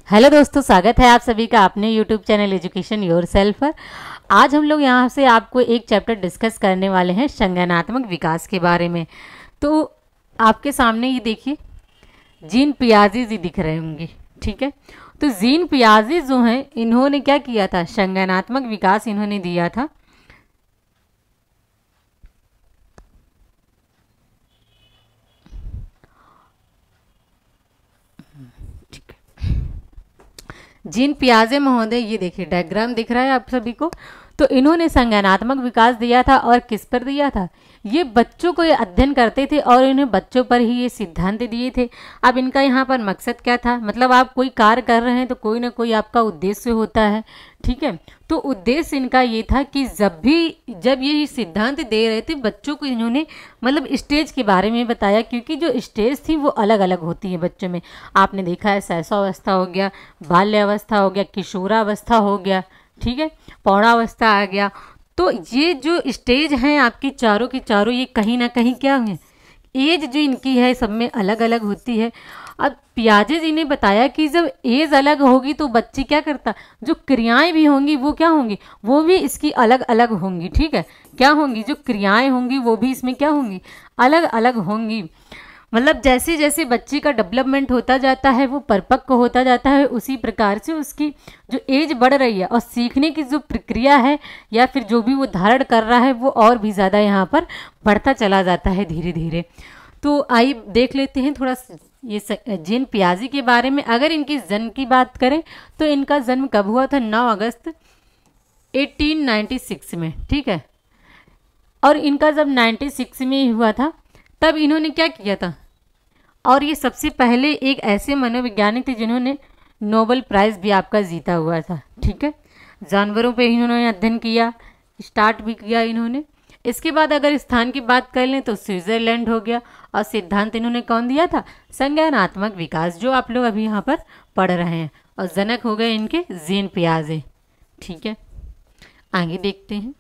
Hello दोस्तों, स्वागत है आप सभी का अपने यूट्यूब चैनल एजुकेशन योरसेल्फ पर। आज हम लोग यहाँ से आपको एक चैप्टर डिस्कस करने वाले हैं संज्ञानात्मक विकास के बारे में। तो आपके सामने ये देखिए जीन पियाजे जी दिख रहे होंगे, ठीक है। तो जीन पियाजे जो हैं इन्होंने क्या किया था, संज्ञानात्मक विकास इन्होंने दिया था। जीन पियाजे महोदय, ये देखिए डायग्राम दिख रहा है आप सभी को। तो इन्होंने संज्ञानात्मक विकास दिया था और किस पर दिया था, ये बच्चों को ये अध्ययन करते थे और इन्हें बच्चों पर ही ये सिद्धांत दिए थे। अब इनका यहाँ पर मकसद क्या था, मतलब आप कोई कार्य कर रहे हैं तो कोई ना कोई आपका उद्देश्य होता है, ठीक है। तो उद्देश्य इनका ये था कि जब ये सिद्धांत दे रहे थे बच्चों को, इन्होंने मतलब स्टेज के बारे में बताया, क्योंकि जो स्टेज थी वो अलग अलग होती है बच्चों में। आपने देखा है शैशवावस्था हो गया, बाल्यावस्था हो गया, किशोरावस्था हो गया, ठीक है, पौढ़ावस्था आ गया। तो ये जो स्टेज हैं आपकी चारों की चारों, ये कहीं ना कहीं क्या है, एज जो इनकी है सब में अलग अलग होती है। अब पियाजे जी ने बताया कि जब एज अलग होगी तो बच्चे क्या करता, जो क्रियाएं भी होंगी वो क्या होंगी, वो भी इसकी अलग अलग होंगी, ठीक है। क्या होंगी, जो क्रियाएं होंगी वो भी इसमें क्या होंगी, अलग अलग होंगी। मतलब जैसे जैसे बच्चे का डेवलपमेंट होता जाता है, वो परिपक्व होता जाता है, उसी प्रकार से उसकी जो एज बढ़ रही है और सीखने की जो प्रक्रिया है या फिर जो भी वो धारण कर रहा है वो और भी ज़्यादा यहाँ पर बढ़ता चला जाता है धीरे धीरे। तो आइए देख लेते हैं थोड़ा ये जीन पियाजे के बारे में। अगर इनकी जन्म की बात करें तो इनका जन्म कब हुआ था, 9 अगस्त 1896 में, ठीक है। और इनका जब 96 में हुआ था तब इन्होंने क्या किया था, और ये सबसे पहले एक ऐसे मनोवैज्ञानिक थे जिन्होंने नोबेल प्राइज़ भी आपका जीता हुआ था, ठीक है। जानवरों पे इन्होंने अध्ययन किया, स्टार्ट भी किया इन्होंने। इसके बाद अगर स्थान की बात कर लें तो स्विट्जरलैंड हो गया, और सिद्धांत इन्होंने कौन दिया था, संज्ञानात्मक विकास, जो आप लोग अभी यहाँ पर पढ़ रहे हैं। और जनक हो गए इनके जीन पियाजे, ठीक है। आगे देखते हैं।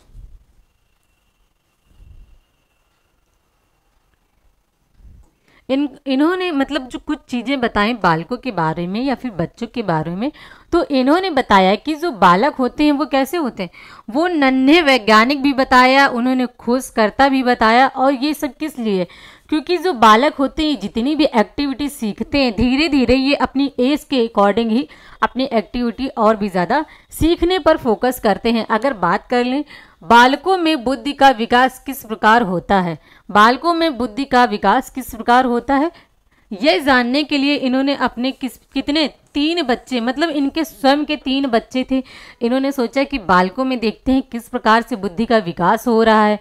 इन्होंने मतलब जो कुछ चीज़ें बताएं बालकों के बारे में या फिर बच्चों के बारे में, तो इन्होंने बताया कि जो बालक होते हैं वो कैसे होते हैं, वो नन्हे वैज्ञानिक भी बताया, उन्होंने खोजकर्ता भी बताया। और ये सब किस लिए, क्योंकि जो बालक होते हैं जितनी भी एक्टिविटी सीखते हैं धीरे धीरे ये अपनी एज के अकॉर्डिंग ही अपनी एक्टिविटी और भी ज़्यादा सीखने पर फोकस करते हैं। अगर बात कर लें बालकों में बुद्धि का विकास किस प्रकार होता है, बालकों में बुद्धि का विकास किस प्रकार होता है, यह जानने के लिए इन्होंने अपने कितने 3 बच्चे, मतलब इनके स्वयं के 3 बच्चे थे। इन्होंने सोचा कि बालकों में देखते हैं किस प्रकार से बुद्धि का विकास हो रहा है।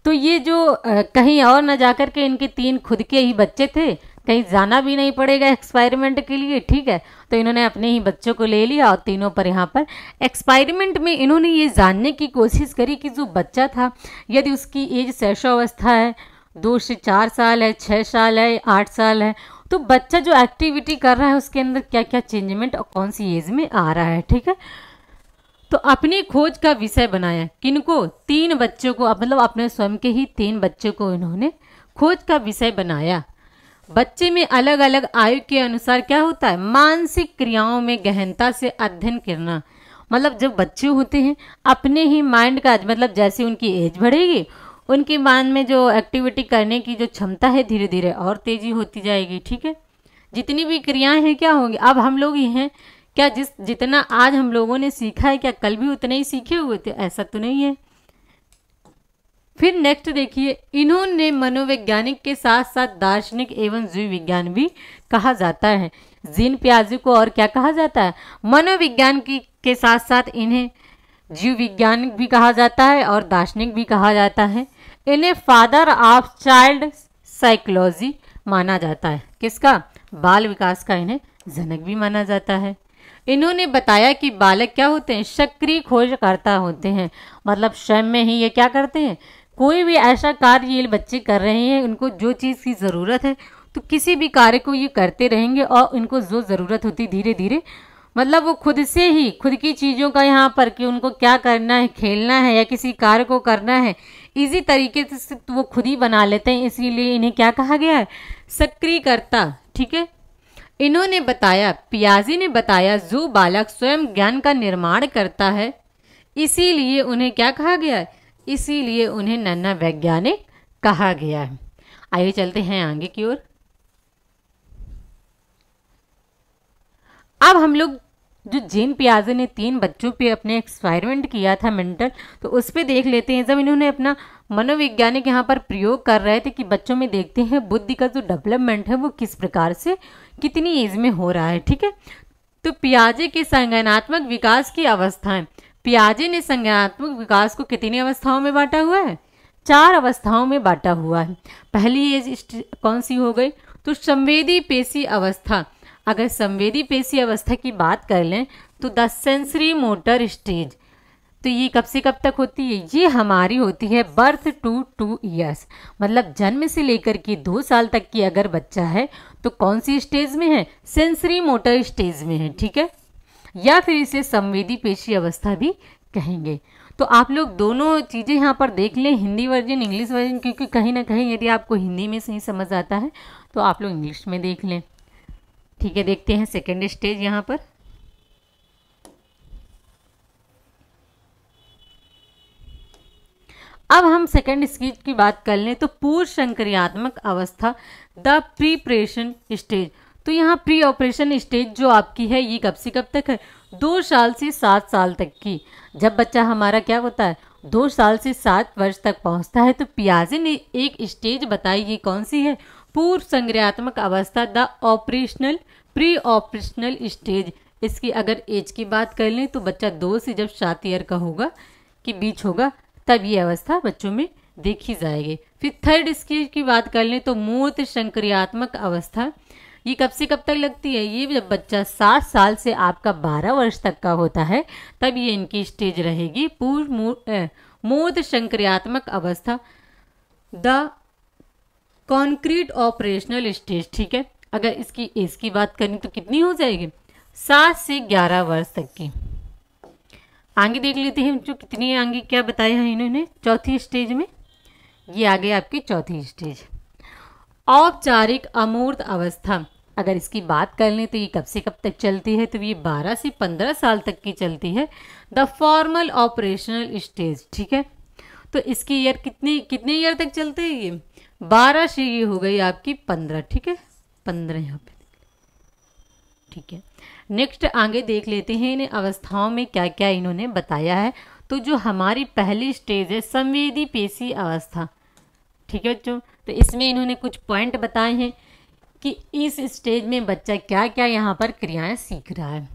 तो ये जो कहीं और न जाकर के इनके 3 खुद के ही बच्चे थे, कहीं जाना भी नहीं पड़ेगा एक्सपेरिमेंट के लिए, ठीक है। तो इन्होंने अपने ही बच्चों को ले लिया और तीनों पर यहाँ पर एक्सपेरिमेंट में इन्होंने ये जानने की कोशिश करी कि जो बच्चा था यदि उसकी एज शैशवावस्था है, 2 से 4 साल है, 6 साल है, 8 साल है, तो बच्चा जो एक्टिविटी कर रहा है उसके अंदर क्या क्या चेंजमेंट और कौन सी एज में आ रहा है, ठीक है। तो अपनी खोज का विषय बनाया, किनको, 3 बच्चों को, मतलब अपने स्वयं के ही 3 बच्चों को इन्होंने खोज का विषय बनाया। बच्चे में अलग अलग आयु के अनुसार क्या होता है, मानसिक क्रियाओं में गहनता से अध्ययन करना। मतलब जब बच्चे होते हैं अपने ही माइंड का, मतलब जैसे उनकी एज बढ़ेगी उनके माइंड में जो एक्टिविटी करने की जो क्षमता है धीरे धीरे और तेजी होती जाएगी, ठीक है। जितनी भी क्रियाएं हैं क्या होंगी, अब हम लोग ही हैं क्या, जितना आज हम लोगों ने सीखा है क्या कल भी उतने ही सीखे हुए थे, ऐसा तो नहीं है। फिर नेक्स्ट देखिए, इन्होंने मनोवैज्ञानिक के साथ साथ दार्शनिक एवं जीव विज्ञान भी कहा जाता है। जीन पियाजे को और क्या कहा जाता है, मनोविज्ञान के साथ साथ इन्हें जीव विज्ञान भी कहा जाता है और दार्शनिक भी कहा जाता है। इन्हें फादर ऑफ चाइल्ड साइकोलॉजी माना जाता है, किसका, बाल विकास का इन्हें जनक भी माना जाता है। इन्होंने बताया कि बालक क्या होते हैं, सक्रिय खोजकर्ता होते हैं, मतलब स्वयं में ही ये क्या करते हैं, कोई भी ऐसा कार्य ये बच्चे कर रहे हैं, उनको जो चीज़ की ज़रूरत है तो किसी भी कार्य को ये करते रहेंगे, और इनको जो ज़रूरत होती धीरे धीरे, मतलब वो खुद से ही खुद की चीज़ों का यहाँ पर कि उनको क्या करना है, खेलना है या किसी कार्य को करना है, इसी तरीके से वो खुद ही बना लेते हैं। इसीलिए इन्हें क्या कहा गया है, सक्रियकर्ता, ठीक है। इन्होंने बताया, पियाजे ने बताया, जो बालक स्वयं ज्ञान का निर्माण करता है इसीलिए उन्हें क्या कहा गया है, इसीलिए उन्हें नन्हा वैज्ञानिक कहा गया है। आइए चलते हैं आगे की ओर। अब हम लोग जो जीन पियाजे ने 3 बच्चों पे अपने एक्सपेरिमेंट किया था मेंटल, तो उस पर देख लेते हैं। जब इन्होंने अपना मनोवैज्ञानिक यहाँ पर प्रयोग कर रहे थे कि बच्चों में देखते हैं बुद्धि का जो डेवलपमेंट है वो किस प्रकार से कितनी एज में हो रहा है। ठीक है, तो पियाजे के संज्ञानात्मक विकास की अवस्थाएं, पियाजे ने संज्ञानात्मक विकास को कितनी अवस्थाओं में बांटा हुआ है, 4 अवस्थाओं में बांटा हुआ है। पहली एज कौन सी हो गई, तो संवेदी पेशी अवस्था। अगर संवेदी पेशी अवस्था की बात कर लें तो द सेंसरी मोटर स्टेज, तो ये कब से कब तक होती है, ये हमारी होती है बर्थ टू 2 ईयर्स, मतलब जन्म से लेकर के 2 साल तक की अगर बच्चा है तो कौन सी स्टेज में है, सेंसरी मोटर स्टेज में है। ठीक है, या फिर इसे संवेदी पेशी अवस्था भी कहेंगे। तो आप लोग दोनों चीज़ें यहाँ पर देख लें, हिंदी वर्जन इंग्लिश वर्जन, क्योंकि कहीं ना कहीं यदि आपको हिंदी में सही समझ आता है तो आप लोग इंग्लिश में देख लें। ठीक है, देखते हैं सेकेंड स्टेज यहाँ पर। अब हम सेकेंड स्टेज की बात कर लें तो पूर्व संक्रियात्मक अवस्था, द प्रीपरेशन स्टेज। तो यहाँ प्री ऑपरेशन स्टेज जो आपकी है ये कब से कब तक है, 2 साल से 7 साल तक की। जब बच्चा हमारा क्या होता है, 2 साल से 7 वर्ष तक पहुँचता है, तो पियाजे ने एक स्टेज बताई, ये कौन सी है, पूर्व संक्रियात्मक अवस्था, the operational pre operational stage. इसकी अगर एज की बात कर लें तो बच्चा 2 से जब 7 ईयर का होगा कि बीच होगा तब ये अवस्था बच्चों में देखी जाएगी। फिर थर्ड स्टेज की बात कर लें तो मूर्त संक्रियात्मक अवस्था, ये कब से कब तक लगती है, ये जब बच्चा 7 साल से आपका 12 वर्ष तक का होता है तब ये इनकी स्टेज रहेगी पूर्व मूर्त संक्रियात्मक अवस्था, द कॉन्क्रीट ऑपरेशनल स्टेज। ठीक है, अगर इसकी एज की बात करें तो कितनी हो जाएगी, 7 से 11 वर्ष तक की। आगे देख लेते हैं जो कितनी आगे क्या बताया है इन्होंने चौथी स्टेज में। ये आगे आपकी चौथी स्टेज, औपचारिक अमूर्त अवस्था। अगर इसकी बात कर लें तो ये कब से कब तक चलती है, तो ये 12 से 15 साल तक की चलती है, द फॉर्मल ऑपरेशनल स्टेज। ठीक है, तो इसकी ईयर कितने ईयर तक चलते हैं, ये 12 से ये हो गई आपकी 15। ठीक है, 15 यहाँ पे। ठीक है, नेक्स्ट आगे देख लेते हैं इन अवस्थाओं में क्या क्या इन्होंने बताया है। तो जो हमारी पहली स्टेज है संवेदी पेशी अवस्था। ठीक है बच्चों, तो इसमें इन्होंने कुछ पॉइंट बताए हैं कि इस स्टेज में बच्चा क्या क्या यहाँ पर क्रियाएं सीख रहा है।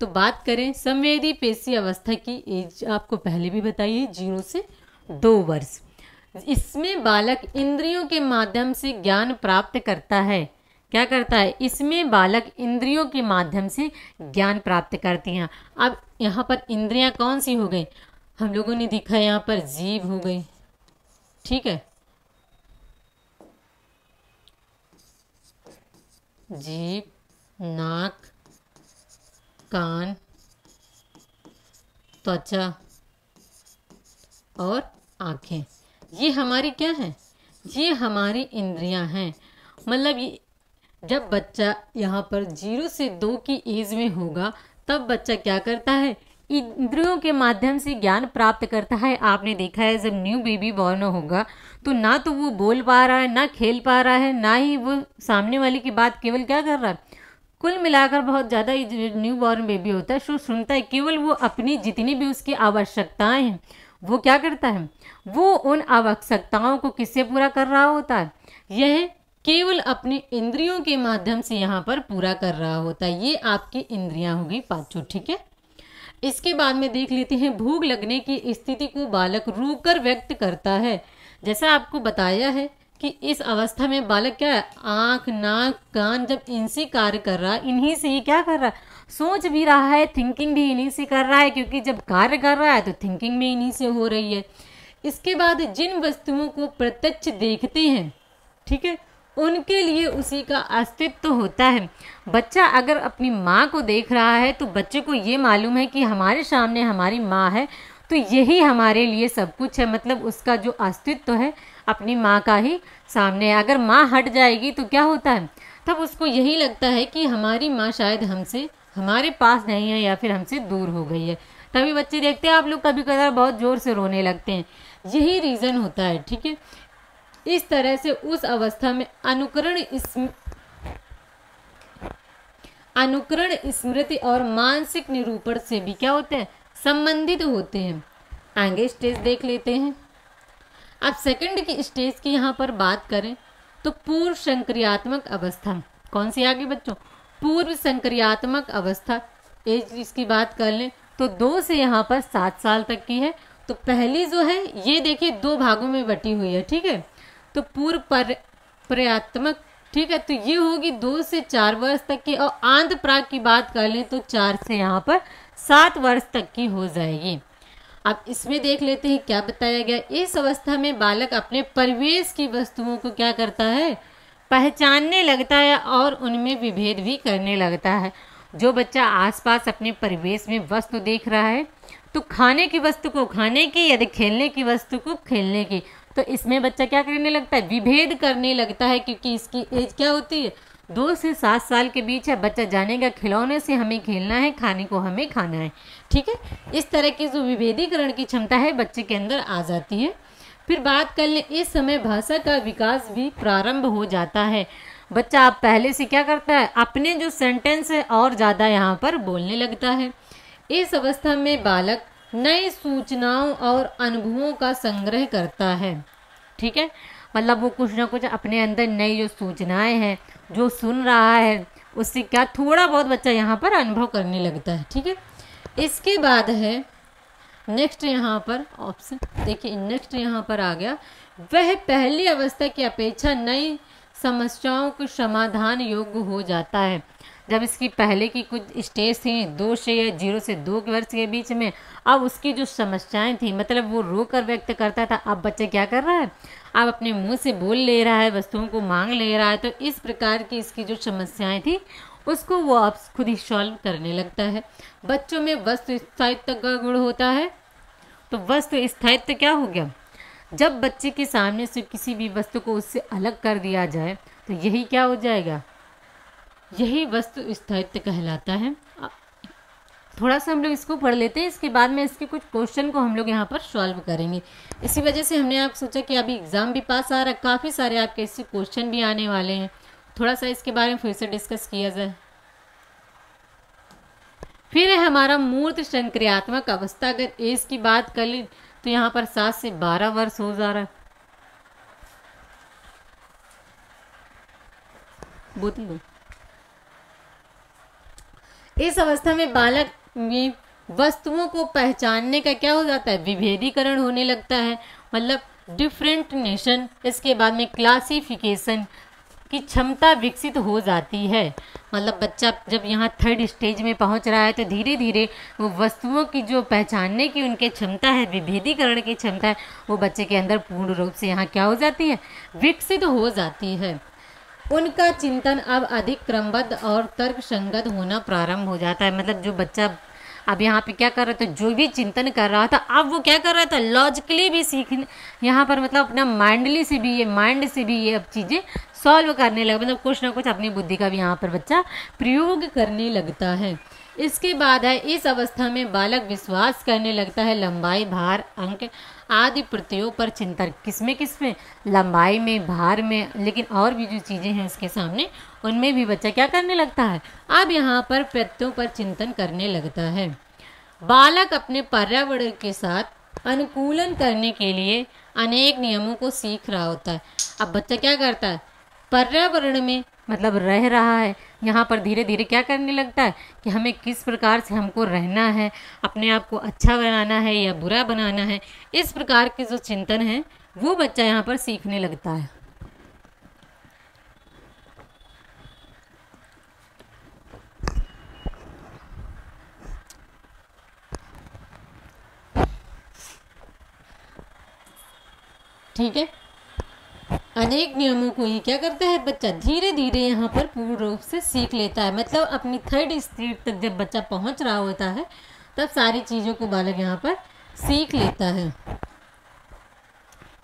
तो बात करें संवेदी पेशी अवस्था की एज, आपको पहले भी बताइए 0 से 2 वर्ष। इसमें बालक इंद्रियों के माध्यम से ज्ञान प्राप्त करता है। क्या करता है, इसमें बालक इंद्रियों के माध्यम से ज्ञान प्राप्त करती हैं। अब यहाँ पर इंद्रियां कौन सी हो गई, हम लोगों ने देखा यहाँ पर जीभ हो गई। ठीक है, जीभ, नाक, कान, त्वचा और आंखें, ये हमारी क्या है, ये हमारी इंद्रियां हैं। मतलब ये जब बच्चा यहाँ पर 0 से 2 की एज में होगा तब बच्चा क्या करता है, इंद्रियों के माध्यम से ज्ञान प्राप्त करता है। आपने देखा है जब न्यू बेबी बॉर्न होगा तो ना तो वो बोल पा रहा है, ना खेल पा रहा है, ना ही वो सामने वाले की बात केवल क्या कर रहा है, कुल मिलाकर बहुत ज़्यादा न्यू बॉर्न बेबी होता है सो सुनता है, केवल वो अपनी जितनी भी उसकी आवश्यकताएं हैं वो क्या करता है, वो उन आवश्यकताओं को किससे पूरा कर रहा होता है, यह केवल अपने इंद्रियों के माध्यम से यहाँ पर पूरा कर रहा होता है। ये आपकी इंद्रियां होगी 5। ठीक है, इसके बाद में देख लेते हैं भूख लगने की स्थिति को बालक रूकर व्यक्त करता है। जैसा आपको बताया है कि इस अवस्था में बालक क्या है, आँख, नाक, कान जब इनसे कार्य कर रहा है, इन्हीं से ये क्या कर रहा है, सोच भी रहा है, थिंकिंग भी इन्हीं से कर रहा है, क्योंकि जब कार्य कर रहा है तो थिंकिंग भी इन्हीं से हो रही है। इसके बाद जिन वस्तुओं को प्रत्यक्ष देखते हैं, ठीक है, उनके लिए उसी का अस्तित्व होता है। बच्चा अगर अपनी माँ को देख रहा है तो बच्चे को ये मालूम है कि हमारे सामने हमारी माँ है, तो यही हमारे लिए सब कुछ है। मतलब उसका जो अस्तित्व है अपनी माँ का ही सामने है। अगर माँ हट जाएगी तो क्या होता है, तब उसको यही लगता है कि हमारी माँ शायद हमसे हमारे पास नहीं है या फिर हमसे दूर हो गई है। तभी बच्चे देखते हैं आप लोग कभी कभार बहुत जोर से रोने लगते हैं, यही रीज़न होता है। ठीक है, इस तरह से उस अवस्था में अनुकरण स्मृति और मानसिक निरूपण से भी क्या होते हैं, संबंधित होते हैं। आगे स्टेज देख लेते हैं। अब सेकंड की स्टेज की यहाँ पर बात करें तो पूर्व संक्रियात्मक अवस्था। कौन सी आगे बच्चों, पूर्व संक्रियात्मक अवस्था। एज इसकी बात कर लें तो 2 से यहाँ पर 7 साल तक की है। तो पहली जो है ये देखिए 2 भागों में बटी हुई है। ठीक है, तो पूर्व प्रयात्मक, ठीक है, तो ये होगी 2 से 4 वर्ष तक की। और आंध प्राग की बात कर लें तो 4 से यहाँ पर 7 वर्ष तक की हो जाएगी। अब इसमें देख लेते हैं क्या बताया गया। इस अवस्था में बालक अपने परिवेश की वस्तुओं को क्या करता है, पहचानने लगता है और उनमें विभेद भी करने लगता है। जो बच्चा आसपास अपने परिवेश में वस्तु देख रहा है, तो खाने की वस्तु को खाने की, यदि खेलने की वस्तु को खेलने की, तो इसमें बच्चा क्या करने लगता है, विभेद करने लगता है। क्योंकि इसकी एज क्या होती है, 2 से 7 साल के बीच है। बच्चा जानेगा खिलौने से हमें खेलना है, खाने को हमें खाना है। ठीक है, इस तरह की जो विभेदीकरण की क्षमता है बच्चे के अंदर आ जाती है। फिर बात कर लें, इस समय भाषा का विकास भी प्रारंभ हो जाता है। बच्चा अब पहले से क्या करता है, अपने जो सेंटेंस है और ज़्यादा यहाँ पर बोलने लगता है। इस अवस्था में बालक नई सूचनाओं और अनुभवों का संग्रह करता है। ठीक है, मतलब वो कुछ ना कुछ अपने अंदर नई जो सूचनाएं हैं, जो सुन रहा है, उससे क्या थोड़ा बहुत बच्चा यहाँ पर अनुभव करने लगता है। ठीक है, इसके बाद है नेक्स्ट यहाँ पर ऑप्शन देखिए, नेक्स्ट यहाँ पर आ गया, वह पहली अवस्था की अपेक्षा नई समस्याओं के समाधान योग्य हो जाता है। जब इसकी पहले की कुछ स्टेज थी 2 से या 0 से 2 वर्ष के बीच में, अब उसकी जो समस्याएं थी, मतलब वो रो कर व्यक्त करता था, अब बच्चा क्या कर रहा है, अब अपने मुंह से बोल ले रहा है, वस्तुओं को मांग ले रहा है। तो इस प्रकार की इसकी जो समस्याएं थी उसको वो अब खुद ही सॉल्व करने लगता है। बच्चों में वस्तु स्थायित्व का गुण होता है। तो वस्तु स्थायित्व क्या हो गया, जब बच्चे के सामने से किसी भी वस्तु को उससे अलग कर दिया जाए तो यही क्या हो जाएगा, यही वस्तु स्थायित्व कहलाता है। थोड़ा सा हम लोग इसको पढ़ लेते हैं, इसके बाद में इसके कुछ क्वेश्चन को हम लोग यहाँ पर सॉल्व करेंगे। इसी वजह से हमने आप सोचा कि अभी एग्ज़ाम भी पास आ रहा है, काफ़ी सारे आपके इससे क्वेश्चन भी आने वाले हैं, थोड़ा सा इसके बारे में फिर से डिस्कस किया जाए। फिर है हमारा मूर्त संक्रियात्मक अवस्था। अगर एज की बात कर ली तो यहाँ पर 7 से 12 वर्ष हो जा रहा है। बोतल इस अवस्था में बालक में वस्तुओं को पहचानने का क्या हो जाता है, विभेदीकरण होने लगता है, मतलब डिफरेंटनेशन। इसके बाद में क्लासिफिकेशन की क्षमता विकसित हो जाती है। मतलब बच्चा जब यहाँ 3rd स्टेज में पहुँच रहा है तो धीरे धीरे वो वस्तुओं की जो पहचानने की उनकी क्षमता है, विभेदीकरण की क्षमता है, वो बच्चे के अंदर पूर्ण रूप से यहाँ क्या हो जाती है, विकसित हो जाती है। उनका चिंतन अब अधिक क्रमबद्ध और तर्कसंगत होना प्रारंभ हो जाता है। मतलब जो बच्चा अब यहाँ पे क्या कर रहा था, जो भी चिंतन कर रहा था, अब वो क्या कर रहा था, लॉजिकली भी सीखने यहाँ पर, मतलब अपना माइंड से भी ये अब चीज़ें सॉल्व करने लगा, मतलब कुछ ना कुछ अपनी बुद्धि का भी यहाँ पर बच्चा प्रयोग करने लगता है। इसके बाद है, इस अवस्था में बालक विश्वास करने लगता है लंबाई, भार, अंक आदि प्रत्ययों पर चिंतन। किसमें लंबाई में, भार में, लेकिन और भी जो चीज़ें हैं उसके सामने, उनमें भी बच्चा क्या करने लगता है, अब यहाँ पर प्रत्ययों पर चिंतन करने लगता है। बालक अपने पर्यावरण के साथ अनुकूलन करने के लिए अनेक नियमों को सीख रहा होता है। अब बच्चा क्या करता है, पर्यावरण में मतलब रह रहा है, यहाँ पर धीरे धीरे क्या करने लगता है कि हमें किस प्रकार से हमको रहना है, अपने आप को अच्छा बनाना है या बुरा बनाना है, इस प्रकार के जो चिंतन है वो बच्चा यहाँ पर सीखने लगता है। ठीक है, अनेक नियमों को ये क्या करता है बच्चा, धीरे धीरे यहाँ पर पूर्ण रूप से सीख लेता है। मतलब अपनी 3rd स्टेज तक जब बच्चा पहुँच रहा होता है तब सारी चीज़ों को बालक यहाँ पर सीख लेता है।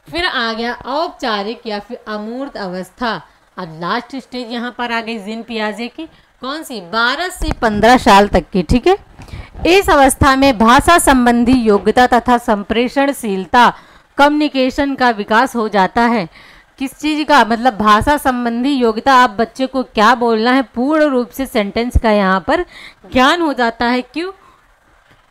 फिर आ गया औपचारिक या फिर अमूर्त अवस्था। अब लास्ट स्टेज यहाँ पर आ गई जीन पियाजे की, कौन सी, 12 से 15 साल तक की, ठीक है। इस अवस्था में भाषा संबंधी योग्यता तथा संप्रेषणशीलता, कम्युनिकेशन का विकास हो जाता है। किस चीज़ का, मतलब भाषा संबंधी योग्यता, आप बच्चे को क्या बोलना है पूर्ण रूप से सेंटेंस का यहाँ पर ज्ञान हो जाता है। क्यों,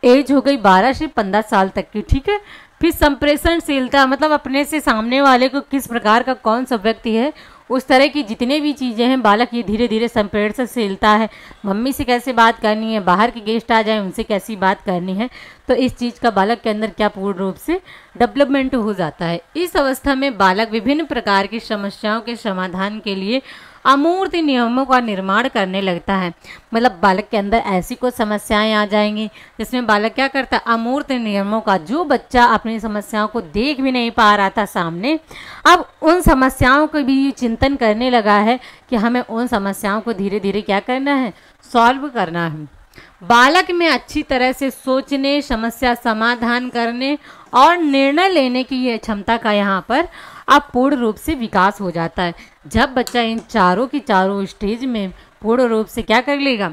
एज हो गई 12 से 15 साल तक की, ठीक है। फिर संप्रेषणशीलता, मतलब अपने से सामने वाले को किस प्रकार का कौन सा व्यक्ति है, उस तरह की जितने भी चीज़ें हैं बालक ये धीरे धीरे संप्रेषणशीलता है, मम्मी से कैसे बात करनी है, बाहर के गेस्ट आ जाए उनसे कैसी बात करनी है, तो इस चीज़ का बालक के अंदर क्या पूर्ण रूप से डेवलपमेंट हो जाता है। इस अवस्था में बालक विभिन्न प्रकार की समस्याओं के समाधान के लिए अमूर्त नियमों का निर्माण करने लगता है। मतलब बालक के अंदर ऐसी कुछ समस्याएं आ जाएंगी जिसमें बालक क्या करता है, अमूर्त नियमों का, जो बच्चा अपनी समस्याओं को देख भी नहीं पा रहा था सामने, अब उन समस्याओं को भी चिंतन करने लगा है कि हमें उन समस्याओं को धीरे धीरे क्या करना है, सॉल्व करना है। बालक में अच्छी तरह से सोचने, समस्या समाधान करने और निर्णय लेने की ये क्षमता का यहाँ पर अब पूर्ण रूप से विकास हो जाता है। जब बच्चा इन चारों की चारों स्टेज में पूर्ण रूप से क्या कर लेगा,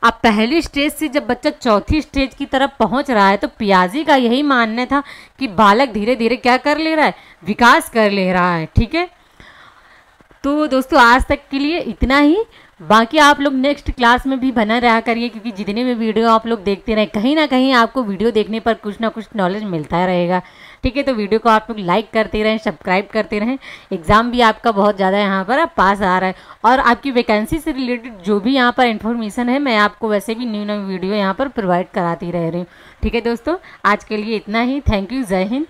अब पहली स्टेज से जब बच्चा चौथी स्टेज की तरफ पहुंच रहा है, तो पियाजे का यही मानना था कि बालक धीरे धीरे क्या कर ले रहा है, विकास कर ले रहा है, ठीक है। तो दोस्तों आज तक के लिए इतना ही, बाकी आप लोग नेक्स्ट क्लास में भी बना रहा करिए, क्योंकि जितने भी वीडियो आप लोग देखते रहे, कहीं ना कहीं आपको वीडियो देखने पर कुछ ना कुछ नॉलेज मिलता रहेगा, ठीक है। तो वीडियो को आप लोग लाइक करते रहें, सब्सक्राइब करते रहें। एग्ज़ाम भी आपका बहुत ज़्यादा यहाँ पर अब पास आ रहा है, और आपकी वैकेंसी से रिलेटेड जो भी यहाँ पर इन्फॉर्मेशन है, मैं आपको वैसे भी न्यू वीडियो यहाँ पर प्रोवाइड कराती रह रही हूँ, ठीक है दोस्तों। आज के लिए इतना ही, थैंक यू, जय हिंद।